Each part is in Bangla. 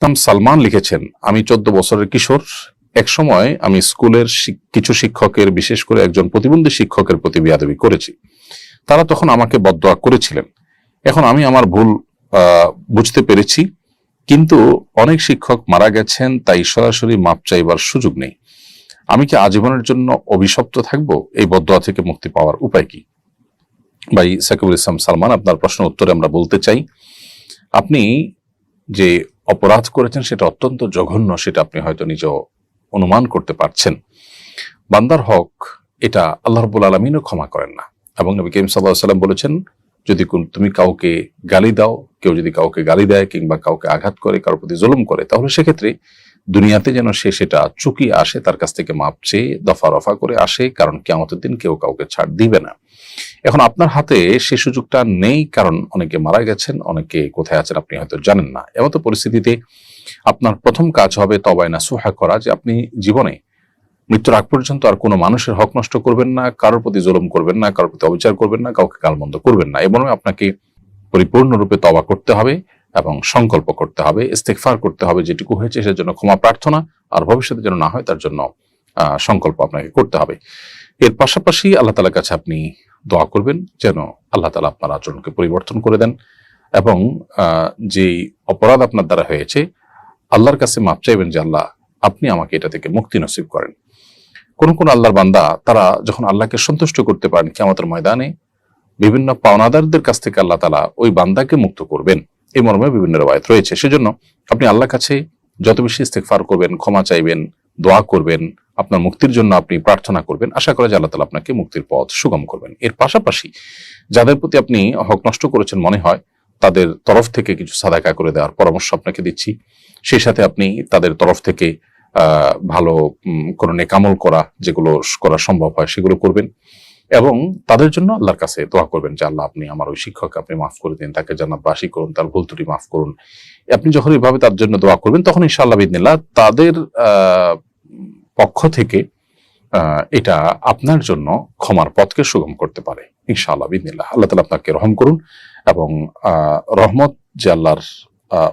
সালমান লিখেছেন, আমি 14 বছরের কিশোর। এক সময় আমি স্কুলের কিছু শিক্ষকের, বিশেষ করে একজন প্রতিবন্ধী শিক্ষকের প্রতি বেয়াদবি করেছি। তারা তখন আমাকে বদদোয়া করেছিলেন। এখন আমি আমার ভুল বুঝতে পেরেছি, কিন্তু অনেক শিক্ষক মারা গেছেন, তাই সরাসরি মাপ চাইবার সুযোগ নেই। আমি কি আজীবনের জন্য অভিশপ্ত থাকবো? এই বদদোয়া থেকে মুক্তি পাওয়ার উপায় কি? ভাই সাকিবুল ইসলাম সালমান, আপনার প্রশ্ন উত্তরে আমরা বলতে চাই, আপনি যে অপরাধ করেছেন সেটা অত্যন্ত জঘন্য, সেটা আপনি হয়তো নিজেও অনুমান করতে পারছেন। বান্দার হক এটা আল্লাহ রাব্বুল আলামিনও ক্ষমা করেন না। এবং নবী করিম সাল্লাল্লাহু আলাইহি ওয়াসাল্লাম বলেছেন, যদি তুমি কাউকে গালি দাও, কেউ যদি কাউকে গালি দেয় কিংবা কাউকে আঘাত করে, কারোর প্রতি জুলুম করে, তাহলে সেক্ষেত্রে দুনিয়াতে যেন সে সেটা চুকিয়ে আসে, তার কাছ থেকে মাপ চেয়ে দফা রফা করে আসে, কারণ কিয়ামতের দিন কেউ কাউকে ছাড় দিবে না। এখন আপনার হাতে সে সুযোগটা নেই, কারণ অনেকে মারা গেছেন, অনেকে কোথায় আছেন আপনি হয়তো জানেন না। এমত পরিস্থিতিতে আপনার প্রথম কাজ হবে তওবায়ে নাসুহা করা, যে আপনি জীবনে মৃত্যুর আগ পর্যন্ত আর কোনো মানুষের হক নষ্ট করবেন না, কারোর প্রতি জুলুম করবেন না, কারোর প্রতি অবিচার করবেন না, কাউকে গালমন্দ করবেন না। এবং আপনাকে পরিপূর্ণরূপে তওবা করতে হবে এবং সংকল্প করতে হবে, ইস্তেগফার করতে হবে, যেটুকু হয়েছে সেটার জন্য ক্ষমা প্রার্থনা, আর ভবিষ্যতে যেন না হয় তার জন্য সংকল্প আপনাকে করতে হবে। এর পাশাপাশি আল্লাহ তাআলার কাছে আপনি দোয়া করবেন যেন আল্লাহ তাআলা আপনার আচরণকে পরিবর্তন করে দেন, এবং যেই অপরাধ আপনার দ্বারা হয়েছে আল্লাহর কাছে মাপ চাইবেন যে আল্লাহ, আপনি আমাকে এটা থেকে মুক্তি নসিব করেন। কোন কোন আল্লাহর বান্দা তারা যখন আল্লাহকে সন্তুষ্ট করতে পারেন, কিয়ামতের ময়দানে বিভিন্ন পাওনাদারদের কাছ থেকে আল্লাহ তাআলা ওই বান্দাকে মুক্ত করবেন, এই মর্মে বিভিন্ন রওয়ায়াত রয়েছে। সেজন্য আপনি আল্লাহর কাছে যত বেশি ইস্তেগফার করবেন, ক্ষমা চাইবেন, দোয়া করবেন, আপনার মুক্তির জন্য আপনি প্রার্থনা করবেন, আশা করা যায় আল্লাহ তাআলা আপনাকে মুক্তির পথ সুগম করবেন। এর পাশাপাশি যাদের প্রতি আপনি হক নষ্ট করেছেন মনে হয়, তাদের তরফ থেকে কিছু সাদাকা করে দেওয়ার পরামর্শ আপনাকে দিচ্ছি। সেই সাথে আপনি তাদের তরফ থেকে ভালো কোনো নেকামল করা, যেগুলো করা সম্ভব হয় সেগুলো করবেন, এবং তাদের জন্য আল্লাহর কাছে দোয়া করবেন যে আল্লাহ, আপনি আমার ওই শিক্ষককে আপনি মাফ করে দিন, তাকে জান্নাতবাসী করুন, তার ভুল ত্রুটি মাফ করুন। আপনি যখন এইভাবে তার জন্য দোয়া করবেন, তখন ইনশাআল্লাহ বিইذনিল্লাহ তাদের পক্ষ থেকে এটা আপনার জন্য ক্ষমার পথকে সুগম করতে পারে ইনশাআল্লাহ বিইذনিল্লাহ। আল্লাহ তাআলা আপনাকে রহম করুন, এবং রহমত যে আল্লাহর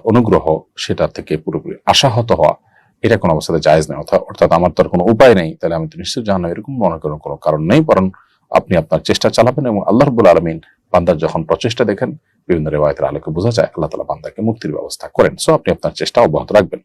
অনুগ্রহ, সেটা থেকে পুরোপুরি আশাহত হওয়া এটা কোনো অবস্থাতে জায়েজ নেই। অর্থাৎ আমার তো আর কোনো উপায় নেই, তাহলে আমি তো নিশ্চয় জাহান্নামে, এরকম মনে করার কোনো কারণ নেই, বরং আপনি আপনার চেষ্টা চালাবেন, এবং আল্লাহ রাব্বুল আলামিন বান্দার যখন প্রচেষ্টা দেখেন, বিভিন্ন রিওয়ায়াতের আলোকে বোঝা যায় আল্লাহ তাআলা বান্দাকে মুক্তির ব্যবস্থা করেন। সো আপনি আপনার চেষ্টা অব্যাহত রাখবেন।